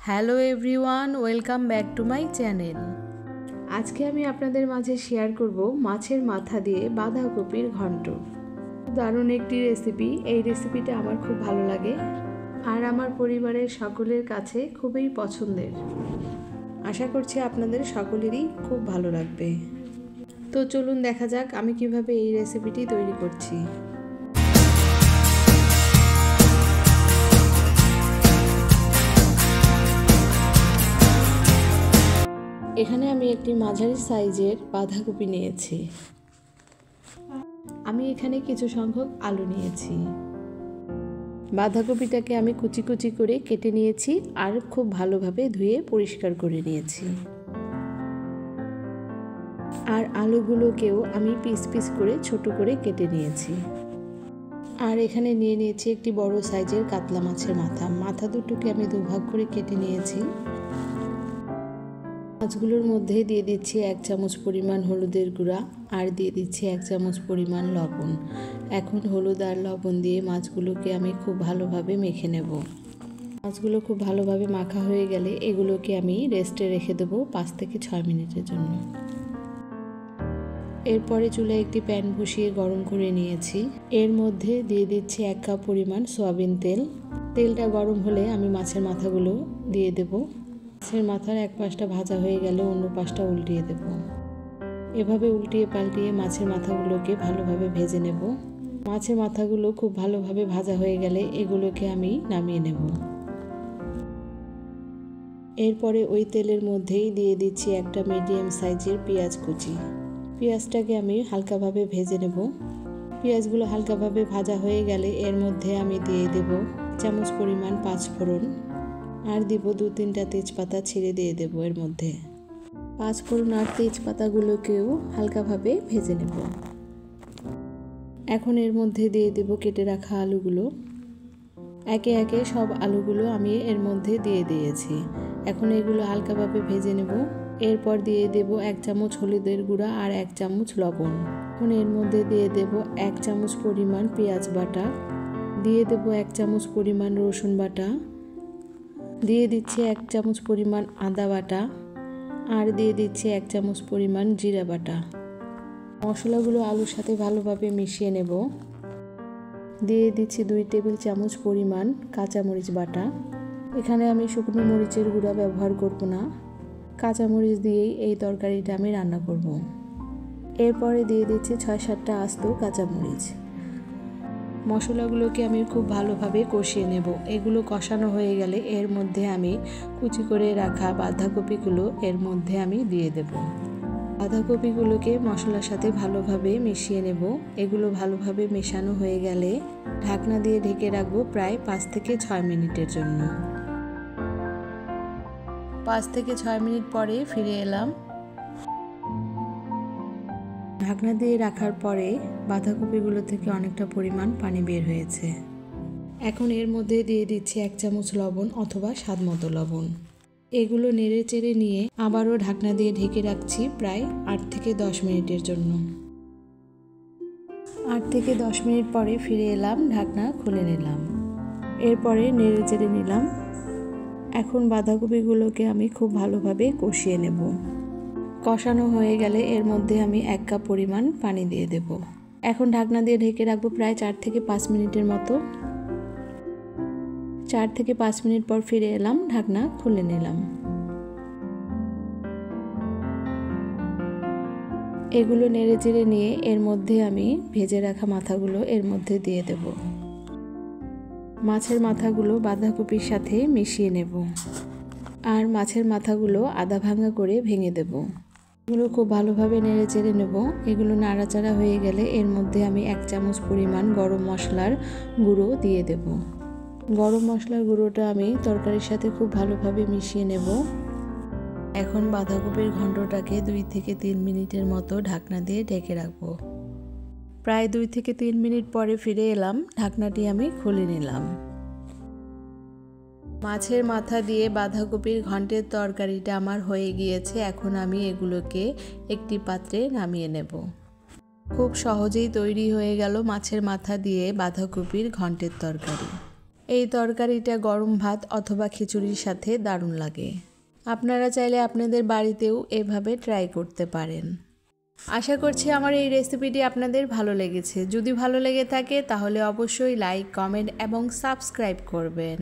Hello everyone, welcome back to my channel. আজকে আমি আপনাদের মাঝে শেয়ার করব মাছের মাথা দিয়ে বাঁধাকপির ঘন্ট। দারুণ একটি রেসিপি। এই রেসিপিটা আমার খুব ভালো লাগে আর আমার পরিবারের সকলের কাছে খুবই পছন্দের। আশা করছি আপনাদের সকলেরই খুব ভালো লাগবে। তো চলুন দেখা যাক আমি কিভাবে এই রেসিপিটি তৈরি করছি। এখানে আমি একটি মাঝারি সাইজের বাঁধাকপি নিয়েছি। আমি এখানে কিছু সংখ্যক আলু নিয়েছি। বাঁধাকপিটাকে আমি কুচি কুচি করে কেটে নিয়েছি আর খুব ভালোভাবে ধুয়ে পরিষ্কার করে নিয়েছি। আর আলুগুলোকেও আমি পিস পিস করে ছোট করে কেটে নিয়েছি। আর এখানে নিয়ে নিয়েছি একটি বড় সাইজের কাতলা মাছের মাথা দুটোকে আমি দুভাগ করে কেটে নিয়েছি। মাছগুলোর মধ্যে দিয়ে দিচ্ছি 1 চামচ পরিমাণ হলুদের গুঁড়া আর দিয়ে দিচ্ছি 1 চামচ পরিমাণ লবণ। এখন হলুদ আর লবণ দিয়ে মাছগুলোকে আমি খুব ভালোভাবে মেখে নেব। মাছগুলো খুব ভালোভাবে মাখা হয়ে গেলে এগুলোকে আমি রেস্টে রেখে দেবো 5 থেকে 6 মিনিটের জন্য। এরপরে চুলায় একটি প্যান বসিয়ে গরম করে নিয়েছি। এর মধ্যে দিয়ে দিচ্ছি 1 কাপ পরিমাণ সয়াবিন তেল। তেলটা গরম হলে আমি মাছের মাথাগুলো দিয়ে দেবো। মাছের মাথার এক পাশটা ভাজা হয়ে গেলে অন্য পাশটা উল্টিয়ে দেব। এভাবে উল্টিয়ে পাল্টিয়ে মাছের মাথাগুলোকে ভালোভাবে ভেজে নেব। মাছের মাথাগুলো খুব ভালোভাবে ভাজা হয়ে গেলে এগুলোকে আমি নামিয়ে নেব। এরপরে ওই তেলের মধ্যেই দিয়ে দিচ্ছি একটা মিডিয়াম সাইজের পেঁয়াজ কুচি। পেঁয়াজটাকে আমি হালকাভাবে ভেজে নেব। পেঁয়াজগুলো হালকাভাবে ভাজা হয়ে গেলে এর মধ্যে আমি দিয়ে দেব 1 চামচ পরিমাণ 5 ফোড়ন আর দিব 2-3টা তেজপাতা ছিঁড়ে দিয়ে দেবো এর মধ্যে। 5 ফোড়ন আর তেজপাতাগুলোকেও হালকাভাবে ভেজে নেব। এখন এর মধ্যে দিয়ে দেব কেটে রাখা আলুগুলো। একে একে সব আলুগুলো আমি এর মধ্যে দিয়ে দিয়েছি। এখন এগুলো হালকাভাবে ভেজে নেব। এরপর দিয়ে দেব 1 চামচ হলুদের গুঁড়া আর 1 চামচ লবণ। এখন এর মধ্যে দিয়ে দেব 1 চামচ পরিমাণ পেঁয়াজ বাটা, দিয়ে দেব 1 চামচ পরিমাণ রসুন বাটা, দিয়ে দিচ্ছি 1 চামচ পরিমাণ আদা বাটা আর দিয়ে দিচ্ছি 1 চামচ পরিমাণ জিরা বাটা। মশলাগুলো আলুর সাথে ভালোভাবে মিশিয়ে নেব। দিয়ে দিচ্ছি 2 টেবিল চামচ পরিমাণ কাঁচামরিচ বাটা। এখানে আমি শুকনো মরিচের গুঁড়া ব্যবহার করব না, কাঁচামরিচ দিয়েই এই তরকারিটা আমি রান্না করব। এরপরে দিয়ে দিচ্ছি 6-7টা আস্ত কাঁচামরিচ। মশলাগুলোকে আমি খুব ভালোভাবে কষিয়ে নেব। এগুলো কষানো হয়ে গেলে এর মধ্যে আমি কুচি করে রাখা বাঁধাকপিগুলো এর মধ্যে আমি দিয়ে দেব। বাঁধাকপিগুলোকে মশলার সাথে ভালোভাবে মিশিয়ে নেব। এগুলো ভালোভাবে মেশানো হয়ে গেলে ঢাকনা দিয়ে ঢেকে রাখবো প্রায় 5 থেকে 6 মিনিটের জন্য। 5 থেকে 6 মিনিট পরে ফিরে এলাম। ঢাকনা দিয়ে রাখার পরে বাঁধাকপিগুলো থেকে অনেকটা পরিমাণ পানি বের হয়েছে। এখন এর মধ্যে দিয়ে দিচ্ছি 1 চামচ লবণ অথবা স্বাদমতো লবণ। এগুলো নেড়ে চেড়ে নিয়ে আবারও ঢাকনা দিয়ে ঢেকে রাখছি প্রায় 8 থেকে 10 মিনিটের জন্য। 8 থেকে 10 মিনিট পরে ফিরে এলাম, ঢাকনা খুলে নিলাম। এরপরে নেড়ে চেড়ে নিলাম। এখন বাঁধাকপিগুলোকে আমি খুব ভালোভাবে কষিয়ে নেব। কষানো হয়ে গেলে এর মধ্যে আমি 1 কাপ পরিমাণ পানি দিয়ে দেব। এখন ঢাকনা দিয়ে ঢেকে রাখবো প্রায় 4 থেকে 5 মিনিটের মতো। 4 থেকে 5 মিনিট পর ফিরে এলাম, ঢাকনা খুলে নিলাম। এগুলো নেড়ে চেড়ে নিয়ে এর মধ্যে আমি ভেজে রাখা মাথাগুলো এর মধ্যে দিয়ে দেব। মাছের মাথাগুলো বাঁধাকপির সাথে মিশিয়ে নেব আর মাছের মাথাগুলো আধা ভাঙা করে ভেঙে দেব। এগুলো খুব ভালোভাবে নেড়ে চেড়ে নেব। এগুলো নাড়াচাড়া হয়ে গেলে এর মধ্যে আমি 1 চামচ পরিমাণ গরম মশলার গুঁড়ো দিয়ে দেব। গরম মশলার গুঁড়োটা আমি তরকারির সাথে খুব ভালোভাবে মিশিয়ে নেব। এখন বাঁধাকপির ঘন্টটাকে 2 থেকে 3 মিনিটের মতো ঢাকনা দিয়ে ঢেকে রাখবো। প্রায় 2 থেকে 3 মিনিট পরে ফিরে এলাম, ঢাকনাটি আমি খুলে নিলাম। মাছের মাথা দিয়ে বাঁধাকপির ঘন্টের তরকারিটা আমার হয়ে গিয়েছে। এখন আমি এগুলোকে একটি পাত্রে নামিয়ে নেব। খুব সহজেই তৈরি হয়ে গেল মাছের মাথা দিয়ে বাঁধাকপির ঘন্টের তরকারি। এই তরকারিটা গরম ভাত অথবা খিচুড়ির সাথে দারুণ লাগে। আপনারা চাইলে আপনাদের বাড়িতেও এভাবে ট্রাই করতে পারেন। আশা করছি আমার এই রেসিপিটি আপনাদের ভালো লেগেছে। যদি ভালো লেগে থাকে তাহলে অবশ্যই লাইক, কমেন্ট এবং সাবস্ক্রাইব করবেন।